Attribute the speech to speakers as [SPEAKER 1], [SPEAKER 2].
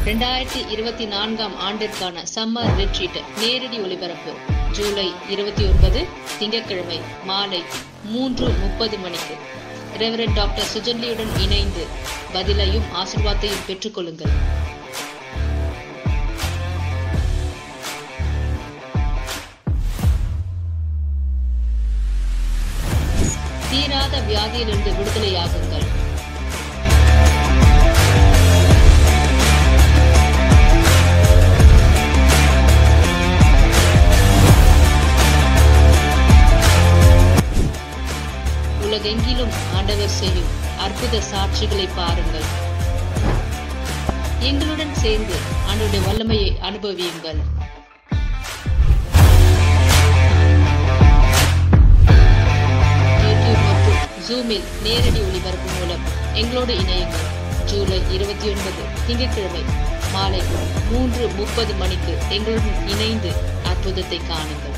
[SPEAKER 1] 2024 ஆண்டிற்கான summer retreat நேரடி ஒளிபரப்பு ஜூலை 29 திங்கட்கிழமை மாலை 3:30 மணிக்கு. ரெவரண்ட் டாக்டர் சுஜன்லியுடன் இணைந்து பதிலையும் ஆசீர்வாதத்தையும் பெற்றுக் கொள்ளுங்கள். தீராத வியாதியிலிருந்து விடுதலையாகுங்கள். உலகெங்கிலும் ஆண்டவர் செய்யும் அற்புத சாட்சிகளை பாருங்கள். எங்களுடன் சேர்ந்து ஆண்டவருடைய வல்லமையை அனுபவியுங்கள். யூடியூப் மற்றும் ஜூமில் நேரடி ஒளிபரப்பு மூலம் எங்களோடு இணையுங்கள். ஜூலை 29 திங்கட்கிழமை மாலை 3:30 மணிக்கு எங்களுடன் இணைந்து அற்புதத்தை காணுங்கள்.